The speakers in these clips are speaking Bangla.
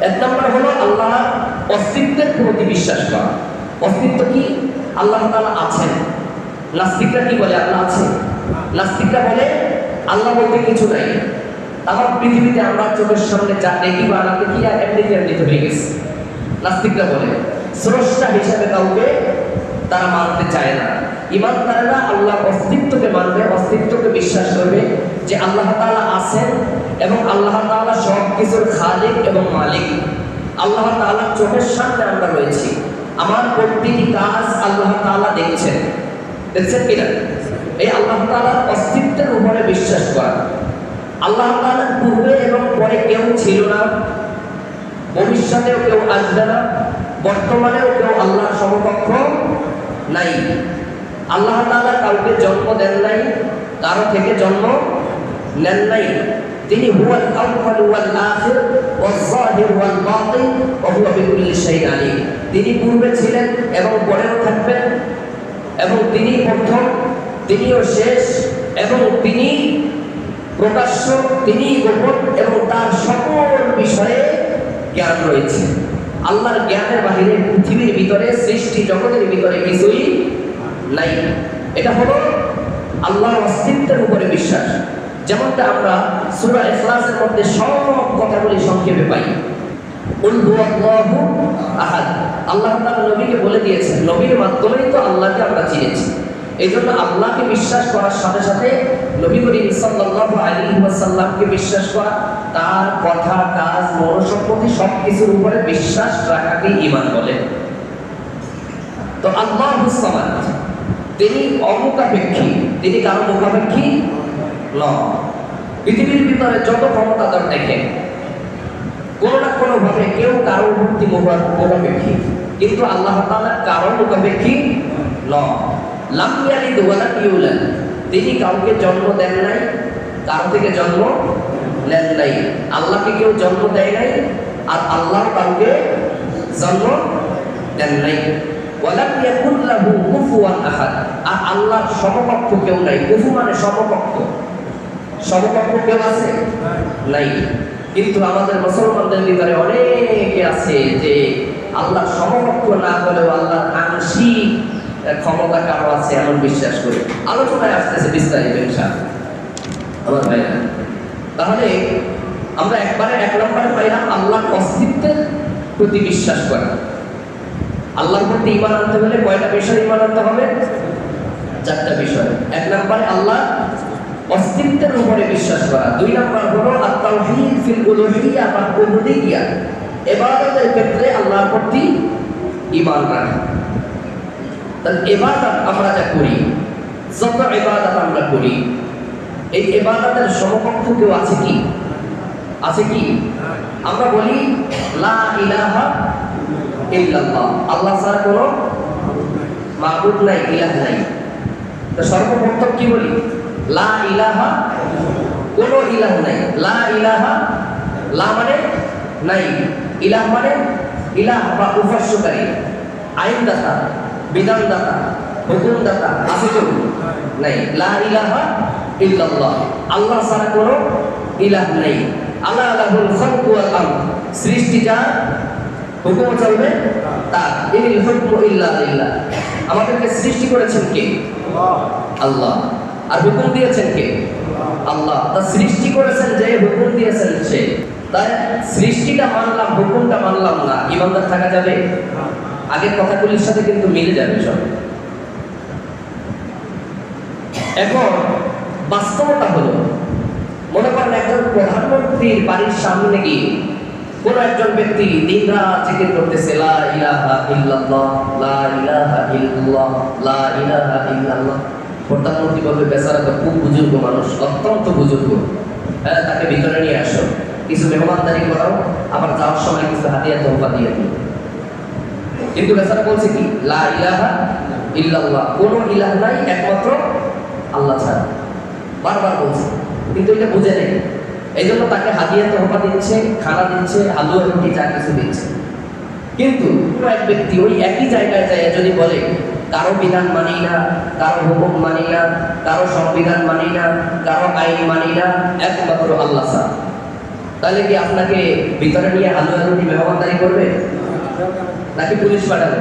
এক নম্বর হলো আল্লাহ অস্তিত্বের প্রতি বিশ্বাস করা। অস্তিত্ব কি? আল্লাহ তাআলা আছেন। নাস্তিকরা কি বলে? আল্লাহ আছে। নাস্তিকরা বলে আল্লাহ বলতে কিছু নাই। আমার পৃথিবীতে আমরা চোখের সামনে যা দেখি বা না দেখি আর এমনিতে হয়ে গেছে। নাস্তিকরা বলে স্রষ্টা হিসাবে কাউকে তারা মানতে চায় না। ঈমানদাররা আল্লাহর অস্তিত্বকে মানবে, অস্তিত্বকে বিশ্বাস করবে যে আল্লাহ তাআলা আছেন এবং আল্লাহ তাআলা সব কিছুর খালিক এবং মালিক। আল্লাহ তাআলা চোখের সামনে আমরা রয়েছি, আমার প্রতিটি কাজ আল্লাহ তাআলা দেখছেন কিনা? এই আল্লাহ তাআলার অস্তিত্বের উপরে বিশ্বাস করা। আল্লাহ তাআলার পূর্বে এবং পরে কেউ ছিল না, ভবিষ্যতেও কেউ আসবে না, বর্তমানেও কেউ আল্লাহর সমকক্ষ নাই। আল্লাহ তাআলা কাউকে জন্ম দেন নাই, কারো থেকে জন্ম নেন নাই। তিনি হুয়াল আউয়াল ওয়াল আখির ওয়াল যাহির ওয়াল বাতিন ওয়া হুয়া বিকুল্লি শাইইন আলিম। তিনি পূর্বে ছিলেন এবং পরেও থাকবেন, এবং তিনি প্রথম, তিনিও শেষ, এবং তিনি প্রকাশ্য, তিনি গোপন, এবং তার সকল বিষয়ে জ্ঞান রয়েছে। আল্লাহর জ্ঞানের বাহিরে পৃথিবীর ভিতরে, সৃষ্টি জগতের ভিতরে কিছুই নাই। এটা হলো আল্লাহর অস্তিত্বের উপরে বিশ্বাস। যেমনটা আমরা সূরা ইখলাসের মধ্যে সব কথাগুলি সংক্ষেপে পাই। কুল হুয়াল্লাহু আহাদ। আল্লাহ তাআলা নবীকে বলে দিয়েছেন, নবীর মাধ্যমেই তো আল্লাহকে আমরা চিনেছি। এই জন্য আল্লাহকে বিশ্বাস করার সাথে সাথে নবী করিম সাল্লাল্লাহু আলাইহি ওয়াসাল্লামকে বিশ্বাস করা, তার কথা, কাজ, মনোসম্পত্তি সবকিছুর উপরে বিশ্বাস রাখাকে ঈমান বলে। তো আল্লাহুস সামাদ, তিনি অমুখাপেক্ষী, তিনি কারো মুখাপেক্ষী নন। পৃথিবীর ভিতরে যত ক্ষমতাধর দেখেন, কোনো না কোনো ভাবে কেউ কারোর প্রতি মুখাপেক্ষী, কিন্তু আল্লাহ তাআলা কারো মুখাপেক্ষী নন। লাম ইয়ালিদ ওয়া লাম ইউলাদ, তিনি কাউকে জন্ম দেন নাই, কারো থেকে জন্ম নেন নাই। আল্লাহকে কেউ জন্ম দেয় নাই, আর আল্লাহ কাউকে জন্ম দেন নাই। ওয়া লাম ইয়াকুল লাহু কুফুয়ান আহাদ, আর আল্লাহর সমকক্ষ কেউ নাই। কুফু মানে সমকক্ষ। সমকক্ষ কেউ আছে? নাই। কিন্তু আমাদের মুসলমানদের ভিতরে অনেকে আছে যে আল্লাহ সমকক্ষ না হলেও আল্লাহর আংশিক ক্ষমতা কারো আছে এমন বিশ্বাস করে। আলোচনায় আসতেছে বিস্তারিত ইনশাআল্লাহ আমার ভাইরা। তাহলে আমরা একবারে এক নম্বরে পাইলাম আল্লাহর অস্তিত্বের প্রতি বিশ্বাস করা। আল্লাহর প্রতি ঈমান আনতে হলে কয়টা বিষয় ঈমান আনতে হবে? চারটা বিষয়। এক নম্বরে আল্লাহ অস্তিত্বের উপরে বিশ্বাস করা। দুই নম্বর হলো আত-তাওহীদ ফিল উলুহিয়্যাহ বা উবুদিয়্যাহ, ইবাদতের ক্ষেত্রে আল্লাহর প্রতি ঈমান রাখা। তাহলে ইবাদত আমরা যা করি, যত ইবাদত আমরা করি, এই ইবাদতের সমকক্ষ কেউ আছে কি? আছে কি? আমরা বলি লা ইলাহা ইল্লাল্লাহ, আল্লাহ ছাড়া কোনো মাবুদ নাই, ইলাহ নাই। তো সর্বপ্রথম কি বলি? লা ইলাহা, কোনো ইলাহ নাই। লা ইলাহা, লা মানে নাই, ইলাহ মানে ইলাহ বা উপাস্যকারী, আইনদাতা, বিধানদাতা, হুকুমদাতা আছে কেউ নাই। লা ইলাহা ইল্লাল্লাহ, আল্লাহ ছাড়া কোনো ইলাহ নাই। আল্লাহ লাহুল খালকু ওয়াল আমর, সৃষ্টি যার, হুকুম চলবে তার। ইনিল হুকমু ইল্লা লিল্লাহ, আমাদেরকে সৃষ্টি করেছেন কে? আল্লাহ। আর হুকুম দিয়েছেন কে? আল্লাহ। তা সৃষ্টি করেছেন যে, হুকুম দিয়েছেন সে। তাই সৃষ্টিটা মানলাম, হুকুমটা মানলাম না, ঈমানদার থাকা যাবে? আগের কথাগুলির সাথে কিন্তু মিলে যাবে সব। এখন বাস্তবতা হলো, মনে করেন একজন প্রধানমন্ত্রীর বাড়ির সামনে গিয়ে কোন একজন ব্যক্তি দিনরাত জিকির করতেছে লা ইলাহা ইল্লাল্লাহ, লা ইলাহা ইল্লাল্লাহ, লা ইলাহা ইল্লাল্লাহ। প্রধানমন্ত্রী বলবে বেচারা তো খুব বুজুর্গ মানুষ, অত্যন্ত বুজুর্গ, হ্যাঁ তাকে ভিতরে নিয়ে আসো, কিছু মেহমানদারি করাও, আবার যাওয়ার সময় কিছু হাতিয়া তোহফা দিয়ে দিও। কিন্তু বেচারা বলছে কি? লা ইলাহা ইল্লাল্লাহ, কোনো ইলাহ নাই একমাত্র আল্লাহ ছাড়া, বারবার বলছে, কিন্তু এটা বুঝে নেই। এই জন্য তাকে হাদিয়া তোহফা দিচ্ছে, খানা দিচ্ছে, হালুয়া রুটি যা কিছু দিচ্ছে। কিন্তু এক ব্যক্তি ওই একই জায়গায় যায় যদি বলে কারো বিধান মানি না, কারো হুকুম মানি না, কারো সংবিধান মানি না, কারো আইন মানি না, একমাত্র আল্লাহ ছাড়া, তাহলে কি আপনাকে ভিতরে নিয়ে আলু আলুটি মেহমানদারি করবে, নাকি পুলিশ পাঠাবে?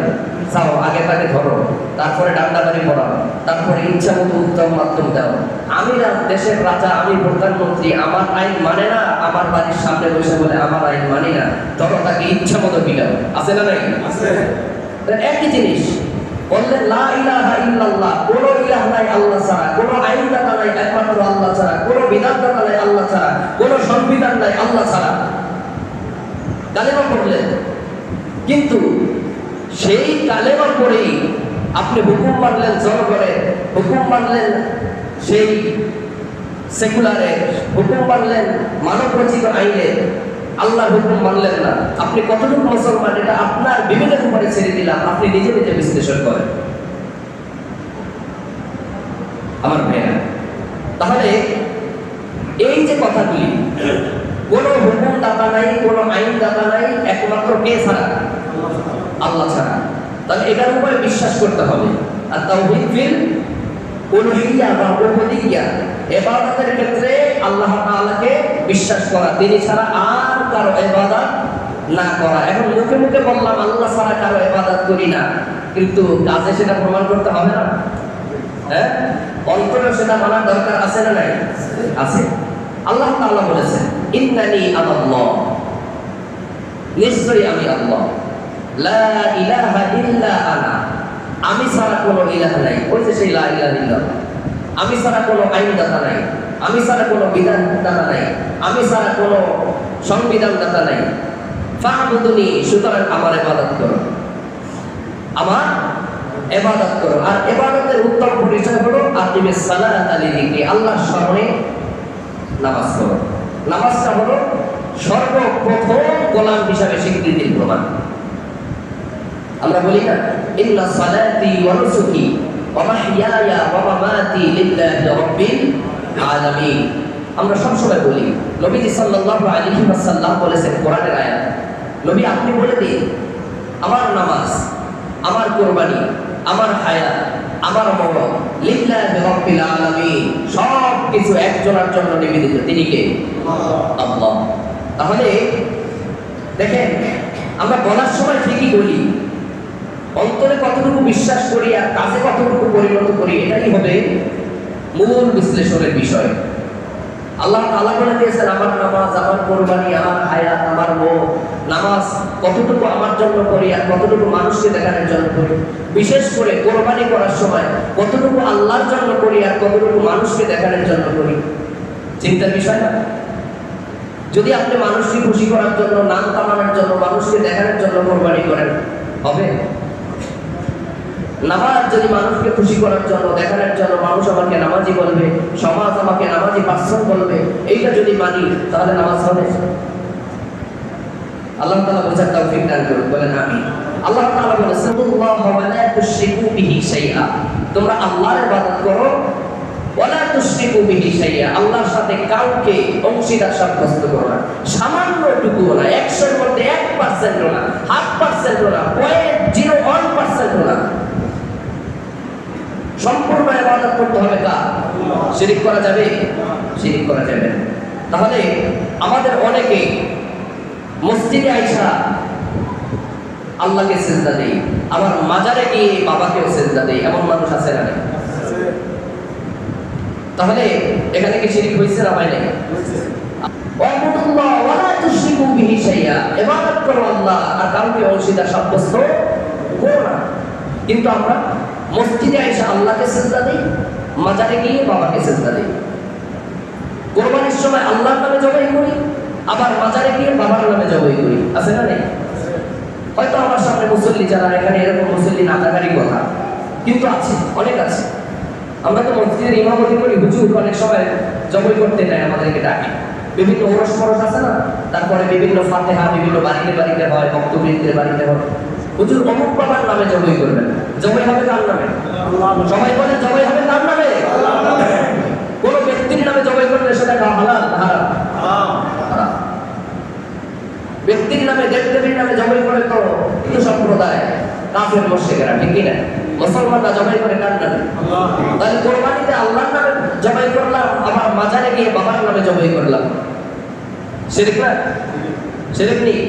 যাও আগে তাকে ধরো, তারপরে ডান্ডাবাড়ি পড়াও, তারপরে ইচ্ছা মতো উত্তম মাধ্যম দাও। আমি দেশের রাজা, আমি প্রধানমন্ত্রী, আমার আইন মানে না, আমার বাড়ির সামনে বসে বলে আমার আইন মানি না, ধরো তাকে ইচ্ছা মতো পিটাও। আছে না নাই? একই জিনিস বললেন, লা ইলাহা ইল্লাল্লাহ, কোনো ইলাহ নাই আল্লাহ ছাড়া, কোনো আইনদাতা নাই একমাত্র আল্লাহ ছাড়া, কোনো বিধানদাতা নাই আল্লাহ ছাড়া, কোনো সংবিধান নাই আল্লাহ ছাড়া। কালেমা পড়লেন, কিন্তু সেই কালেমা পড়েই আপনি হুকুম মানলেন জনগণের, হুকুম মানলেন সেই সেকুলারে, হুকুম মানলেন মানব রচিত আইনে, আল্লাহর হুকুম মানলেন না। আপনি কতটুকু মুসলমান এটা আপনার বিবেকের উপরে ছেড়ে দিলাম, আপনি নিজে নিজে বিশ্লেষণ করেন আমার ভাইরা। তাহলে এই যে কথাগুলি, কোনো হুকুম দাতা নাই, কোনো আইন দাতা নাই, একমাত্র কে ছাড়া? আল্লাহ ছাড়া। তাহলে এটার উপরে বিশ্বাস করতে হবে। আর তাওহীদ ফিল উলুহিয়্যা বা উবুদিয়্যা, ইবাদতের ক্ষেত্রে আল্লাহ তাআলাকে বিশ্বাস করা, তিনি ছাড়া আর কারো ইবাদত না করা। এখন মুখে মুখে বললাম আল্লাহ ছাড়া কারো ইবাদত করি না, কিন্তু কাজে সেটা প্রমাণ করতে হবে না? হ্যাঁ, অন্তরে সেটা মানার দরকার আছে না নাই? আছে। আল্লাহ তাআলা বলেছেন, ইন্নানি আনাল্লাহ, নিশ্চয়ই আমি আল্লাহ, লা ইলাহা ইল্লা আনা, আমি ছাড়া কোনো ইলাহ নাই। ওই যে সেই লা ইলাহা ইল্লাল্লাহ, আমি ছাড়া কোনো আইনদাতা নাই, আমি ছাড়া কোনো বিধানদাতা নাই, আমি ছাড়া কোনো সংবিধানদাতা নাই। ফা'বুদুনি, সুতরাং আমার ইবাদত করো, আমার ইবাদত করো। আর ইবাদতের উত্তম পরিচয় হলো আকিমিস সালাতা লিযিকরি, আল্লাহর স্মরণে নামাজ পড়ো। নামাজটা হলো সর্বপ্রথম গোলাম হিসাবে স্বীকৃতির প্রমাণ। আমরা বলি না, ইন্না সালাতি ওয়া নুসুকি ওয়া মাহইয়ায়া ওয়া মামাতি লিল্লাহি রাব্বিল আলামিন। আমরা সবসময় বলি, নবীজি সাল্লাল্লাহু আলাইহি ওয়াসাল্লাম বলেছেন কোরআনের আয়াত, নবী আপনি বলে দিন আমার নামাজ, আমার কুরবানি, আমার হায়াত, আমার মরণ লিল্লাহি রাব্বিল আলামিন, সব কিছু একজনের জন্য নিবেদিত। তিনি কে? আল্লাহ। তাহলে দেখেন, আমরা বলার সময় ঠিকই বলি, অন্তরে কতটুকু বিশ্বাস করি আর কাজে কতটুকু পরিণত করি, এটাই হবে মূল বিশ্লেষণের বিষয়। আল্লাহ তাআলা বলে দিয়েছেন, আমার নামাজ, আমার কুরবানি, আমার হায়াত, আমার মরণ, নামাজ কতটুকু আমার জন্য করি আর কতটুকু মানুষকে দেখানোর জন্য করি। বিশেষ করে কুরবানি করার সময় কতটুকু আল্লাহর জন্য করি আর কতটুকু মানুষকে দেখানোর জন্য করি। চিন্তার বিষয় না? যদি আপনি মানুষকে খুশি করার জন্য, নাম কামানোর জন্য, মানুষকে দেখানোর জন্য কুরবানি করেন, হবে? নামাজ যদি মানুষকে খুশি করার জন্য, দেখানোর জন্য, মানুষ আমাকে নামাজি বলবে, সমাজ আমাকে নামাজি পার্সন বলবে, এইটা যদি মানি, তাহলে নামাজ হবে? আল্লাহ তাআলা বোঝার তৌফিক দান করুন, বলেন আমিন। আল্লাহ তাআলা বলেছেন, আল্লাহু ওয়া লা তুশরিকু বিহি শাইআ, তোমরা আল্লাহর ইবাদত করো, ওয়া লা তুশরিকু বিহি শাইআ, আল্লাহর সাথে কাউকে অংশীদার সাব্যস্ত করো না, সামান্যটুকুও না, 100 এর মধ্যে 1% না, 0.5% না, 0.01% না, সম্পূর্ণ ইবাদত করতে হবে কার? শিরক করা যাবে? শিরক করা যাবে না। তাহলে আমাদের অনেকেই মসজিদে আইসা আল্লাহকে সিজদা দেই, আবার মাজারে গিয়ে বাবাকেও সিজদা দেই, এমন মানুষ আছে না? তাহলে এখানে কি শিরক হইছে না হয় নাই? ওয়াবুদুল্লাহ ওয়া লা তুশরিকু বিহি শাইআ, ইবাদত করো আল্লাহ আর কাউকে অংশীদার সাব্যস্ত করো না। কিন্তু আমরা মসজিদে আইসা আল্লাহকে সিজদা দেই, মাজারে গিয়ে বাবাকে সিজদা দেই, কুরবানির সময় আল্লাহর নামে জবাই করি, আবার মাজারে গিয়ে বাবার নামে জবাই করি। আছে না নেই? হয়তো আমার সামনে মুসল্লি যারা, এখানে এরকম মুসল্লি না থাকারই কথা, কিন্তু আছে, অনেক আছে। আমরা তো মসজিদের ইমামতি করি, হুজুর অনেক সময় জবাই করতে নেয়, আমাদেরকে ডাকে, বিভিন্ন ওরস পরশ আছে না, তারপরে বিভিন্ন ফাতিহা বিভিন্ন বাড়িতে বাড়িতে হয়, বক্তবৃন্দের বাড়িতে হয়, হুজুর অমুক বাবার নামে জবাই করবেন। জবাই হবে কার নামে? সবাই বলে জবাই হবে কার নামে? কোন ব্যক্তির নামে জবাই করলে সেটা হালাল না হারাম? হারাম। ব্যক্তির নামে, দেবদেবীর নামে জবাই করে তো হিন্দু সম্প্রদায়, কাফের মুশরিকরা, ঠিক কি না? মুসলমানরা জবাই করে কার নামে? তাহলে কুরবানিতে আল্লাহর নামে জবাই করলাম, আবার মাজারে গিয়ে বাবার নামে জবাই করলাম, শিরক না? শিরক নেই?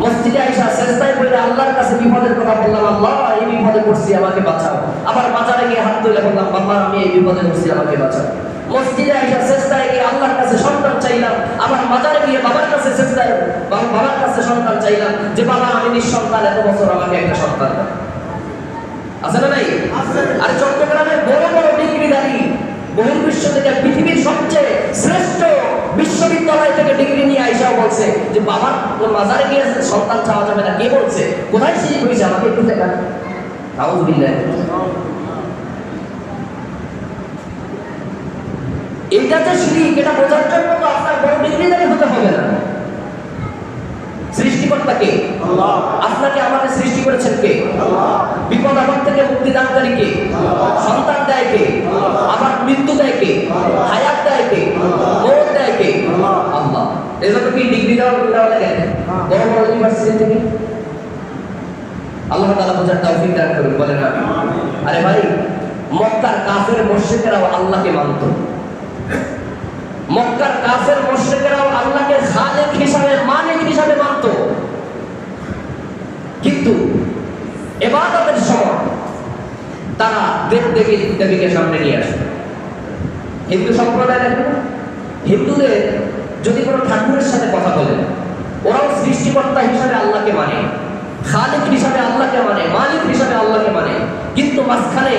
মসজিদে আইসা সেজদায় পড়ে আল্লাহর কাছে বিপদের কথা বললাম, আল্লাহ এই বিপদে পড়ছি আমাকে বাঁচাও। আবার বাজারে গিয়ে হাত তুলে বললাম, বাবা আমি এই বিপদে পড়ছি আমাকে বাঁচাও। মসজিদে আইসা সেজদায় গিয়ে আল্লাহর কাছে সন্তান চাইলাম, আবার বাজারে গিয়ে বাবার কাছে সেজদায় বাবার কাছে সন্তান চাইলাম যে বাবা আমি নিঃসন্তান, এত বছর আমাকে একটা সন্তান দাও। আছে না নাই? আর চট্টগ্রামের বড় বড় ডিগ্রিধারী বহির্বিশ্ব থেকে পৃথিবীর সবচেয়ে শ্রেষ্ঠ বিশ্ববিদ্যালয় থেকে ডিগ্রি নিয়ে আইসাও বলছে যে বাবার মাজারে গিয়ে সন্তান চাওয়া যাবে না। কে বলছে? কোথায় সেই হয়েছে? আমাকে একটু দেখান। আউযুবিল্লাহ। এটা যে শিরক, এটা বোঝার জন্য তো আপনার বড় ডিগ্রিধারী হতে হবে না। সৃষ্টিকর্তা কে? আল্লাহ। আপনাকে আমাকে সৃষ্টি করেছেন কে? আল্লাহ। বিপদ আপদ থেকে মুক্তি দানকারী কে? আল্লাহ। সন্তান দেয় কে? আল্লাহ। আবার মৃত্যু দেয় কে? আল্লাহ। হায়াত দেয় কে? আল্লাহ। মওত দেয় কে? আল্লাহ। আল্লাহ। এজন্য কি ডিগ্রি দেওয়া লাগে বড় বড় ইউনিভার্সিটি থেকে? আল্লাহ তাআলা বোঝার তৌফিক দান করুন, বলেন আমিন। আরে ভাই, মক্কার কাফের মুশরিকরাও আল্লাহকে মানত। মক্কার কাফের মুশরিকরাও আল্লাহকে খালিক হিসাবে, মালিক হিসাবে মানত। কিন্তু ইবাদতের সময় তারা দেবীকে সামনে নিয়ে আসে। হিন্দু সম্প্রদায় দেখেন, হিন্দুদের যদি কোনো ঠাকুরের সাথে কথা বলে, ওরাও সৃষ্টিকর্তা হিসাবে আল্লাহকে মানে, খালিক হিসাবে আল্লাহকে মানে, মালিক হিসাবে আল্লাহকে মানে। কিন্তু মাঝখানে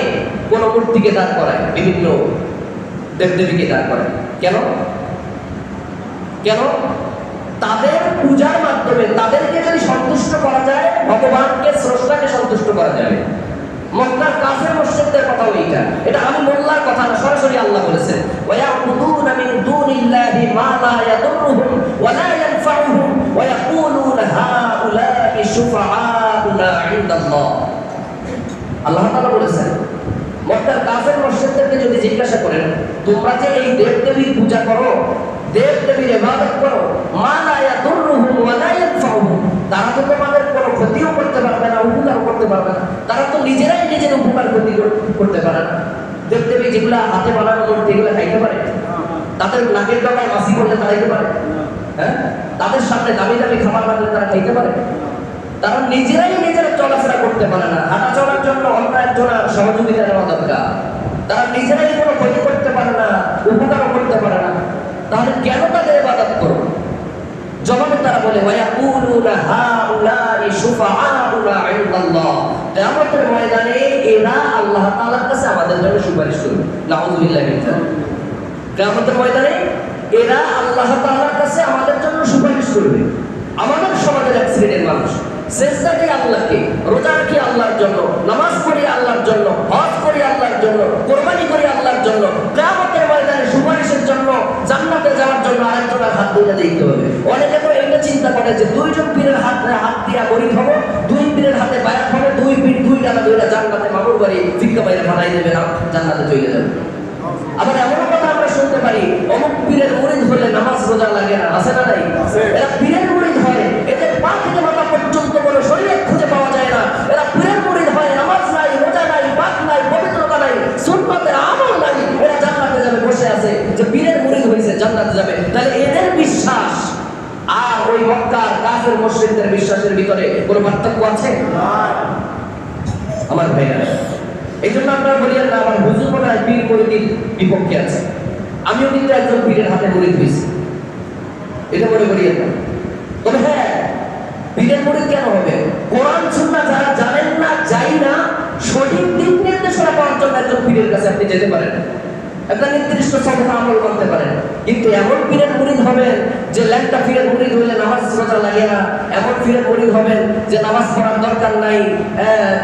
কোনো মূর্তিকে দাঁড় করায়, বিভিন্ন দেবদেবীকে দাঁড় করায়। কেন? কেন? তাদের পূজার মাধ্যমে তাদেরকে যদি সন্তুষ্ট করা যায়, ভগবানকে, স্রষ্টাকে সন্তুষ্ট করা যাবে। মক্কার কাফের মুশরিকদের কথা এইটা, এটা আমি মোল্লার কথা না, সরাসরি আল্লাহ বলেছেন, ওয়া ইয়াবুদুনা মিন দুনিল্লাহি মা লা ইয়াদুররুহুম ওয়া লা ইয়ানফাউহুম ওয়া ইয়াকুলুনা হাউলাই শুফাআউনা ইনদাল্লাহ। আল্লাহ তাআলা বলেছেন, মক্কার কাফের মুশরিকদেরকে যদি জিজ্ঞাসা করেন, তোমরা যে এই দেবদেবীর পূজা করো, দেবদেবীর ইবাদত করো, মা লা ইয়াদুররুহুম ওয়া লা ইয়ানফাউহুম, তারা তো তোমাদের কোনো ক্ষতিও করতে পারবে না, উপকার করতে পারবে না। তারা তো নিজেরাই নিজের উপকার ক্ষতি করতে পারে না। দেবদেবী যেগুলা হাতে বানানো মূর্তি, এগুলো খাইতে পারে? তাদের নাকের ডগায় মাছি করলে তারাইতে পারে? হ্যাঁ, তাদের সামনে দামি দামি খাবার বানালে তারা খাইতে পারে? তারা নিজেরাই নিজেরা চলাফেরা করতে পারে না, হাঁটা চলার জন্য অন্য একজনের সহযোগিতা নেওয়া দরকার। তারা নিজেরাই কোনো ক্ষতি করতে পারে না, উপকারও করতে পারে না। তাহলে কেন তাদের ইবাদত করো? জবাবে তারা বলে, ওয়া ইয়াকুলুনা হাউলাই শুফাআউনা ইনদাল্লাহ, কিয়ামতের ময়দানে এরা আল্লাহ তাআলার কাছে আমাদের জন্য সুপারিশ করবে। নাউযুবিল্লাহি মিন যালিক। কিয়ামতের ময়দানে এরা আল্লাহ তাআলার কাছে আমাদের জন্য সুপারিশ করবে। আমাদের সমাজের এক শ্রেণীর মানুষ সেজদা কি আল্লাহকে, রোজা কি আল্লাহর জন্য, নামাজ পড়ি আল্লাহর জন্য, হজ করি আল্লাহর জন্য, কুরবানি করি আল্লাহর জন্য, কিয়ামতের ময়দানে সুপারিশের জন্য, জান্নাতে যাওয়ার জন্য আরেকজনের হাত ধরে দিতে হবে। অনেকে তো এটা চিন্তা করে যে দুইজন পীরের হাত দিয়া গরিব হবো, দুই পীরের হাতে বায়াত হবে, দুই পীর দুই টাকা দুইটা জান্নাতে মামুর বাড়ি ভিক্ষা বাইরে ফাটাই দেবে, না জান্নাতে চলে যাবে। আবার এমন কথা আমরা শুনতে পারি, অমুক পীরের মুরিদ হলে নামাজ রোজা লাগে না। আছে না নাই? এরা পীরের মুরিদ হয়, এদের পা থেকে মাথা পর্যন্ত কোনো শরীরে খুঁজে পাওয়া যায় না। এরা পীরের মুরিদ হয়, নামাজ নাই, রোজা নাই, পাক নাই, পবিত্রতা নাই, সুন্নতের আমল নাই, এরা জান্নাতে যাবে, বসে আছে যে পীরের মুরিদ হয়েছে জান্নাতে যাবে। তাহলে এদের বিশ্বাস আর ওই মক্কার কাফের মুশরিকদের বিশ্বাসের ভিতরে কোনো পার্থক্য আছে? আমার ভাইরা, এই জন্য আপনারা বলিয়েন না আমার হুজুর মনে হয় পীর মুরিদির বিপক্ষে আছে। আমিও কিন্তু একজন পীরের হাতে মুরিদ হয়েছি, এটা মনে করিয়েন না। তবে হ্যাঁ, পীরের মুরিদ কেন হবে? কোরআন সুন্নাহ যারা জানেন না, যাই না, সঠিক দিক নির্দেশনা পাওয়ার জন্য একজন পীরের কাছে আপনি যেতে পারেন, একটা নির্দিষ্ট সংখ্যা আমল করতে পারেন। কিন্তু এমন পীরের মুরিদ হবেন যে ল্যাংটা পীরের মুরিদ হইলে নামাজ রোজা লাগে না, এমন পীরের মুরিদ হবেন যে নামাজ পড়ার দরকার নাই।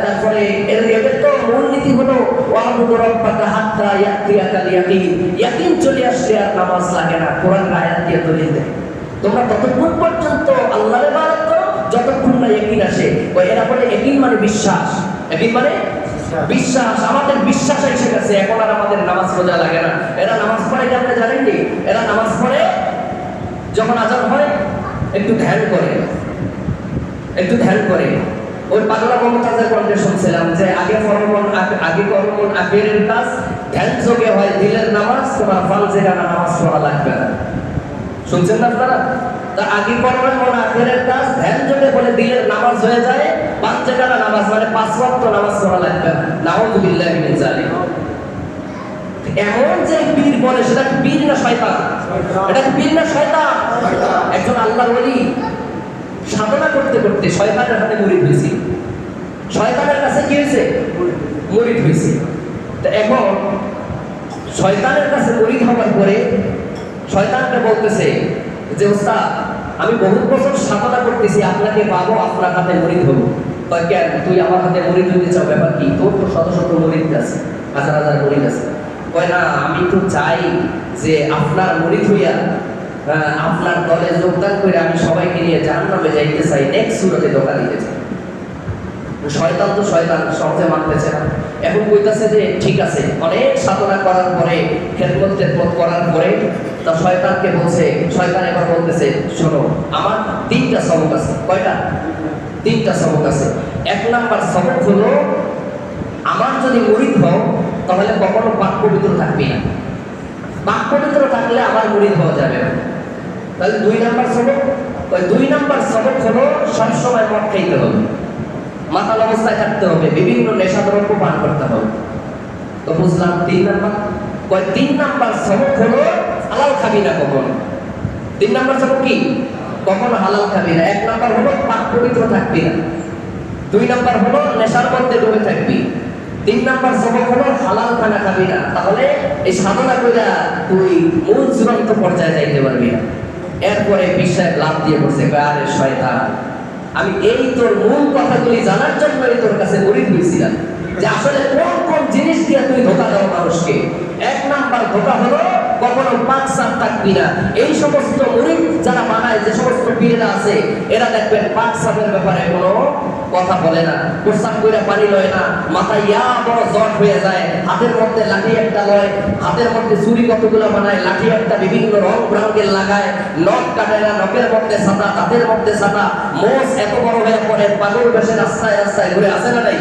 তারপরে এদের তো মূলনীতি হলো ওয়াবুদু রাব্বাকা হাত্তা ইয়াতিয়াকাল ইয়াকিন, ইয়াকিন চলে আসলে আর নামাজ লাগে না। কোরআনের আয়াত দিয়ে দলিল দেয়, তোমরা ততক্ষণ পর্যন্ত আল্লাহর ইবাদত করো যতক্ষণ না ইয়াকিন আসে। এরা বলে ইয়াকিন মানে বিশ্বাস, ইয়াকিন মানে বিশ্বাস। আমাদের বিশ্বাস এসে গেছে, এখন আর আমাদের নামাজ রোজা লাগে না। এরা নামাজ পড়ে কি আপনি জানেননি? এরা নামাজ পড়ে যখন আযান হয় একটু ধ্যান করে, একটু ধ্যান করে, ওই পাগলা মমতাজের কণ্ঠে শুনছিলাম যে আগে ফরমন আগে করমন আখেরের কাজ, ধ্যান যোগে হয় দিলের নামাজ, তোমার ফালজে গানা নামাজ পড়া লাগবে না। শুনছেন না আপনারা? তা আগে করমন আখেরের কাজ, ধ্যান যোগে বলে দিলের নামাজ হয়ে যায়, ফালজে গানা নামাজ মানে 5 ওয়াক্ত নামাজ পড়া লাগবে না। নাউযুবিল্লাহি মিন যালিক। এমন যে পীর বলে, সেটা কি পীর না শয়তান? এটা কি পীর না শয়তান? একজন আল্লাহর ওলি সাধনা করতে করতে শয়তানের হাতে মুরিদ হয়েছে। শয়তানের কাছে কি হয়েছে? মুরিদ হয়েছে। তো এখন শয়তানের কাছে মুরিদ হওয়ার পরে শয়তানকে বলতেছে যে ওস্তাদ, আমি বহুত বছর সাধনা করতেছি, আপনাকে পাবো, আপনার হাতে মুরিদ হবো। কেন তুই আমার হাতে মুরিদ হইতে চাও? ব্যাপার কি? তোর তো শত শত মুরিদ আছে, হাজার হাজার মুরিদ আছে। কয় না, আমি তো চাই যে আপনার মুরিদ হইয়া আপনার দলে যোগদান করে আমি সবাইকে নিয়ে জাহান্নামে যাইতে চাই, নেক্সট সূরাতে ধোঁকা দিতে চাই। শয়তান তো শয়তান, সহজে মানতেছে না। এখন কইতাছে যে ঠিক আছে, অনেক সাধনা করার পরে, খেদমত করার পরে তা শয়তানকে বলছে, শয়তান এবার বলতেছে শোনো, আমার 3টা সবক আছে। কয়টা? 3টা সবক আছে। 1 নাম্বার সবক হলো, আমার যদি মুরিদ হও তাহলে কখনো পাক পবিত্র থাকবি না। পাক পবিত্র থাকলে আমার মুরিদ হওয়া যাবে না। তাহলে 2 নাম্বার সবক, ওই 2 নাম্বার সবক হলো সবসময় মদ খাইতে হবে, মাতাল অবস্থায় থাকতে হবে, বিভিন্ন নেশাদ্রব্য পান করতে হবে। তো বুঝলাম 3 নাম্বার। 3 নাম্বার সবক হলো হালাল খাবি না কখনো। 3 নাম্বার সবক কি? কখনো হালাল খাবি না। 1 নাম্বার হলো পাক পবিত্র থাকবি না। 2 নাম্বার হলো নেশার মধ্যে ডুবে থাকবি। 3 নাম্বার সবক হলো হালাল খানা খাবি না। তাহলে এই সাধনা কইরা তুই মূল চূড়ান্ত পর্যায়ে যাইতে পারবি না। এরপরে বিশ্বাস লাভ দিয়ে বসে, আরে শয়তান, আমি এই তোর মূল কথাগুলি জানার জন্যই তোর কাছে মুরিদ হয়েছিলাম, যে আসলে কোন কোন জিনিস দিয়ে তুই ধোঁকা দাও মানুষকে। 1 নাম্বার ধোঁকা হলো কখনো পাক সাপ থাকবি না। এই সমস্ত মুরিদ যারা বানায়, যে সমস্ত পীরেরা আছে, এরা দেখবেন পাক সাপের ব্যাপারে কোনো কথা বলে না, প্রস্তাব করে পানি লয় না, মাথায় বড় জট হয়ে যায়, হাতের মধ্যে লাঠি একটা লয়, হাতের মধ্যে চুরি কতগুলো বানায়, লাঠি একটা বিভিন্ন রং ব্রাঙ্গের লাগায়, নখ কাটে না, নখের মধ্যে সাদা, দাঁতের মধ্যে সাদা, মোষ এত বড় হয়ে পড়ে, পাগল বেশে রাস্তায় রাস্তায় ঘুরে, আসে না নাই?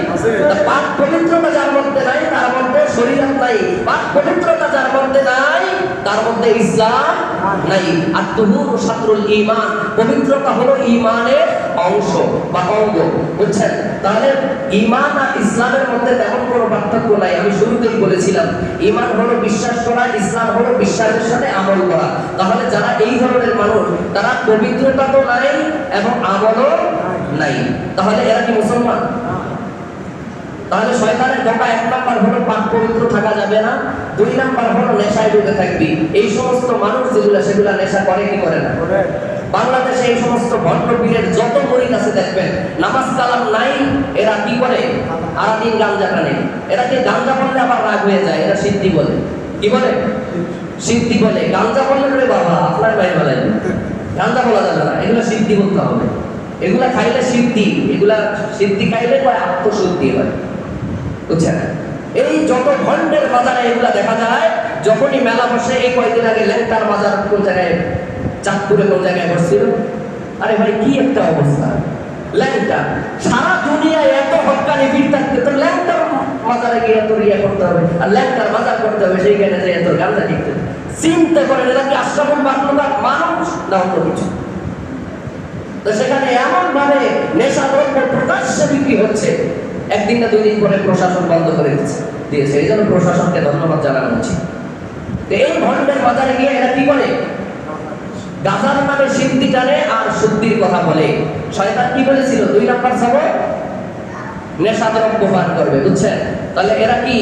পাক পবিত্রতা যার মধ্যে নাই তার মধ্যে শরীয়ত নাই। পাক পবিত্রতা যার মধ্যে নাই তার মধ্যে ইসলাম নাই। আর তুহুর শাত্রুল ঈমান, পবিত্রতা হলো ঈমানের অংশ বা অঙ্গ, বুঝছেন? তাহলে ঈমান আর ইসলামের মধ্যে তেমন কোনো পার্থক্য নাই। আমি শুরুতেই বলেছিলাম, ঈমান হলো বিশ্বাস করা, ইসলাম হলো বিশ্বাসের সাথে আমল করা। তাহলে যারা এই ধরনের মানুষ, তারা পবিত্রতা তো নাই এবং আমলও নাই, তাহলে এরা কি মুসলমান? তাহলে শয়তানের ধোঁকা 1 নাম্বার হলো পাক পবিত্র থাকা যাবে না। 2 নাম্বার হলো নেশায় ডুবে থাকবি। এই সমস্ত মানুষ যেগুলা, সেগুলা নেশা করে কি করে না? বাংলাদেশে এই সমস্ত ভণ্ড পীরের যত মুরিদ আছে দেখবেন, নামাজ কালাম নাই, এরা কি করে? আরাদিন গাঞ্জা টানে। এরা কি গাঞ্জা বললে আবার রাগ হয়ে যায়, এরা সিদ্ধি বলে। কি বলে? সিদ্ধি বলে। গাঞ্জা বললে রে বাবা আপনার ভাই বলেন, গাঞ্জা বলা যাবে না, এগুলো সিদ্ধি বলতে হবে। এগুলা খাইলে সিদ্ধি, এগুলা সিদ্ধি খাইলে কয় আত্মশুদ্ধি হয়, বুঝছেন? এই যত ভণ্ডের বাজারে এগুলা দেখা যায়, যখনই মেলা বসে। এই কয়েকদিন আগে ল্যাংটার বাজার কোন জায়গায়, চাঁদপুরে কোন জায়গায় বসছিল, আরে ভাই কি একটা অবস্থা! ল্যাংটা সারা দুনিয়ায় এত হক্কানি ভিড় থাকতে, তো ল্যাংটার বাজারে গিয়ে এত ইয়ে করতে হবে, আর ল্যাংটার বাজার করতে হবে, সেইখানে যে এত গাঁজা কিনতে। চিন্তা করেন, এরা কি আশ্রমণ বাংলার মানুষ না অন্য কিছু? তো সেখানে এমন ভাবে নেশা দ্রব্য প্রকাশ্যে বিক্রি হচ্ছে, 1 না 2 দিন পরে প্রশাসন বন্ধ করে দিয়েছে। এই জন্য প্রশাসনকে ধন্যবাদ জানানো উচিত। এই ভণ্ডের বাজারে গিয়ে এরা কি করে? গাজার নামে সিদ্ধি টানে আর শুদ্ধির কথা বলে। শয়তান কি বলেছিল? 2 নাম্বার সবক নেশা দ্রব্য পান করবে, বুঝছেন? তাহলে এরা কি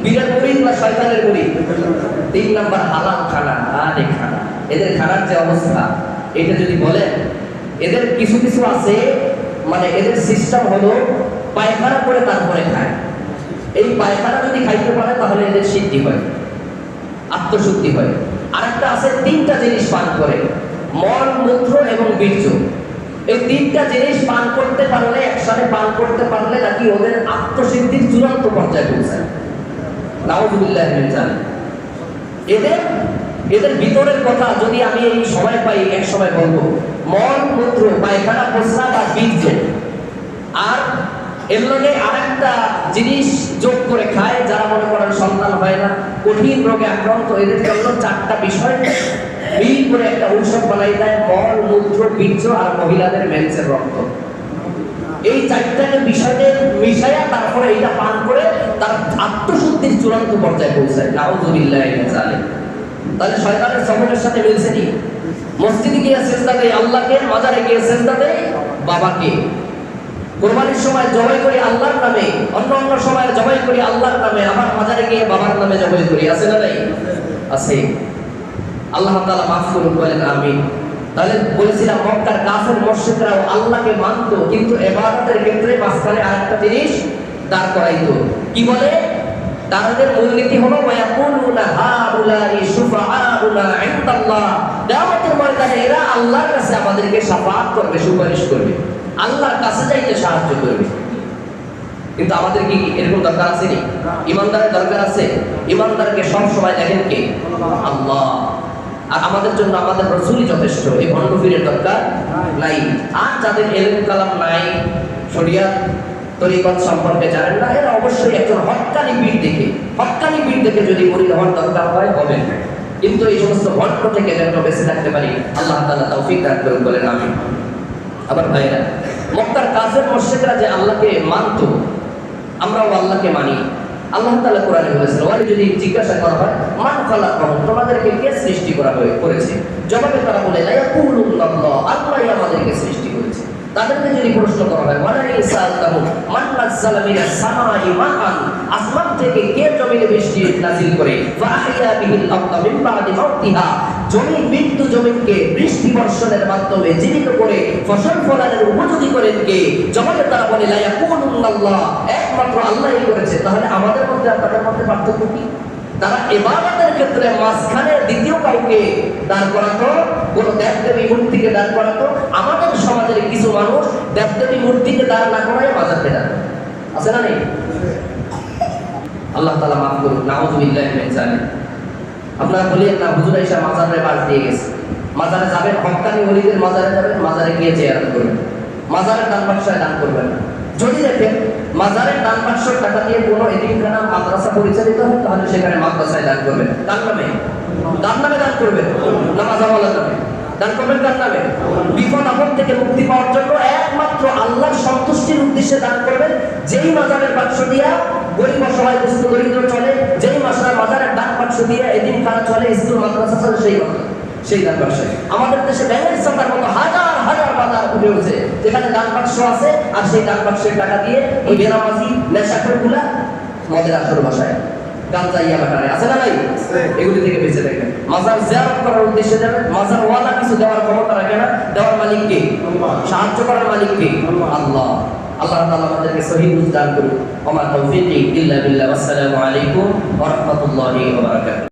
বীরের মুরিদ না শয়তানের মুরিদ? 3 নাম্বার হালাল খানা। আরে খানা, এদের খানার যে অবস্থা, এটা যদি বলেন, এদের কিছু কিছু আছে, মানে এদের সিস্টেম হলো পায়খানা করে তারপরে খায়। এই পায়খানা যদি খাইতে পারে তাহলে এদের সিদ্ধি হয়, আত্মশুদ্ধি হয়। আরেকটা আছে 3টা জিনিস পান করে, মল, মূত্র এবং বীর্য। এই 3টা জিনিস পান করতে পারলে, একসাথে পান করতে পারলে নাকি ওদের আত্মসিদ্ধির চূড়ান্ত পর্যায়ে পৌঁছায়। নাউযুবিল্লাহি মিন যালিক। এদের ভিতরের কথা যদি আমি এই সময় পাই, এক সময় বলবো। মল, মূত্র, পায়খানা, প্রস্রাব আর বীর্য, আর এর লগে আরেকটা জিনিস যোগ করে খায়, যারা মনে করেন সন্তান হয় না, কঠিন রোগে আক্রান্ত, এদের জন্য 4টা বিষয় মিল করে একটা ঔষধ বানাই দেয়, মল, মূত্র, বীর্য আর মহিলাদের মেন্সের রক্ত। এই 4টাকে বিষয়কে মিশাইয়া তারপরে এটা পান করে তার আত্মশুদ্ধির চূড়ান্ত পর্যায়ে পৌঁছায়। নাউযুবিল্লাহি মিন যালিক। তাহলে শয়তানের সফরের সাথে মিলছে নি? মসজিদে গিয়ে সিজদা দেয় আল্লাহকে, মাজারে গিয়ে সিজদা দেয় বাবাকে। কুরবানির সময় জবাই করি আল্লাহর নামে, অন্য সময় জবাই করি আল্লাহর নামে, আবার মাজারে গিয়ে বাবার নামে জবাই করি। আছে না নাই? আছে। আল্লাহ তাআলা মাফ করুন, বলেন আমিন। তাহলে বলেছিলাম মক্কার কাফের মুশরিকরাও আল্লাহকে মানতো, কিন্তু ইবাদতের ক্ষেত্রে মাঝখানে আরেকটা জিনিস দাঁড় করাইতো। কি বলে? তাদের মূলনীতি হলো ওয়ায়াকুলুনা হাউলাই শুফাআউনা ইনদাল্লাহ। কিয়ামতের ময়দানে এরা আল্লাহর কাছে আমাদেরকে শাফাআত করবে, সুপারিশ করবে, আল্লাহর কাছে যাইতে সাহায্য করবে। কিন্তু আমাদের কি এরকম দরকার আছে নি? ইমানদারের দরকার আছে। ইমানদারকে সব সময় দেখেন কে? আল্লাহ। আর আমাদের জন্য আমাদের রাসূলই যথেষ্ট, এই ভণ্ড পীরের দরকার নাই। আর যাদের ইলম কালাম নাই, শরিয়াত তরিকত সম্পর্কে জানেন না, এরা অবশ্যই একজন হক্কানি পীর দেখে যদি মুরিদ হওয়ার দরকার হয় হবে। কিন্তু এই সমস্ত ভণ্ড থেকে যেন বেঁচে থাকতে পারি, আল্লাহ তাআলা তৌফিক দান করুন, বলেন আমিন। আবার ভাইরা, মক্কার কাফের মুশরিকরা যে আল্লাহকে মানতো, আমরাও আল্লাহকে মানি। আল্লাহ তাআলা কোরআনে বলেছেন, ওয়ালি যদি জিজ্ঞাসা করা হয় মান খালাকাহুম, তোমাদেরকে কে সৃষ্টি করেছে? জবাবে তারা বলে লা ইয়াকুলুল্লাহ, আল্লাহই আমাদেরকে সৃষ্টি করেছে। তাদেরকে যদি প্রশ্ন করা হয় ওয়ালা ইসালতাহুম মান নাযালা মিনাস সামাই মাআন, আসমান থেকে কে জমিনে বৃষ্টি নাযিল করে, ফাহিয়া বিহিল আরদা মিন বাদি মাউতিহা, জমিনকে বৃষ্টি বর্ষণের মাধ্যমে জীবিত করে ফসল ফলানোর উপযোগী করেন কে? জবাবে তারা বলে লা ইয়াকুলুল্লাহ, একমাত্র আল্লাহই করেছে। তাহলে আমাদের মধ্যে আর তাদের মধ্যে পার্থক্য কি? তারা ইবাদতের ক্ষেত্রে মাঝখানে দ্বিতীয় কাউকে দাঁড় করাতো, কোন দেবদেবী মূর্তিকে দাঁড় করাতো। আমাদের সমাজের কিছু মানুষ দেবদেবী মূর্তিকে দাঁড় না করায় মাজারকে দাঁড় আছে না নেই? আল্লাহ তাআলা মাফ করুন, নাউযুবিল্লাহি মিন যালিক। আপনারা বলিয়েন না হুজুর আয়েশা মাজারে বাস দিয়ে গেছে। মাজারে যাবেন, হক্কানি ওলিদের মাজারে যাবেন, মাজারে গিয়ে জিয়ারত করবেন, মাজারের দান বাক্সয় দান করবেন না। যদি দেখেন মাজারের দান বাক্সের টাকা দিয়ে কোনো এতিমখানা মাদ্রাসা পরিচালিত হয়, তাহলে সেখানে মাদ্রাসায় দান করবেন। কার নামে? কার নামে দান করবেন? নামাজওয়ালার নামে দান করবেন। কার নামে? বিপদ আপদ থেকে মুক্তি পাওয়ার জন্য একমাত্র আল্লাহর সন্তুষ্টির উদ্দেশ্যে দান করবেন। যেই মাজারের বাক্স দিয়া গরিব অসহায় দুস্থ দরিদ্র চলে, যেই মাজারের দান বাক্স দিয়ে এতিমখানা চলে, স্কুল মাদ্রাসা চলে, সেই দান বাক্সে। আমাদের দেশে ব্যাংকের সরকার মতো হাজার হাজার বাজার উঠে উঠছে, যেখানে দান বাক্স আছে, আর সেই দান বাক্সের টাকা দিয়ে ওই বেনামাজি নেশাখোরগুলা মদের আসর বসায়, গাঁজা ইয়াবাটারে। আছে না নাই? এগুলি থেকে বেঁচে থাকবেন। মাজার জিয়ারত করার উদ্দেশ্যে যাবেন, মাজার ওয়ালা কিছু দেওয়ার ক্ষমতা রাখে না। দেওয়ার মালিক কে? সাহায্য করার মালিক কে? আল্লাহ। আল্লাহ তাআলা আমাদেরকে সহিহ বুঝ দান করুন। ওয়া মা তাওফীকি ইল্লা বিল্লাহ। আসসালামু আলাইকুম ওয়া রাহমাতুল্লাহি ওয়া বারাকাতুহু।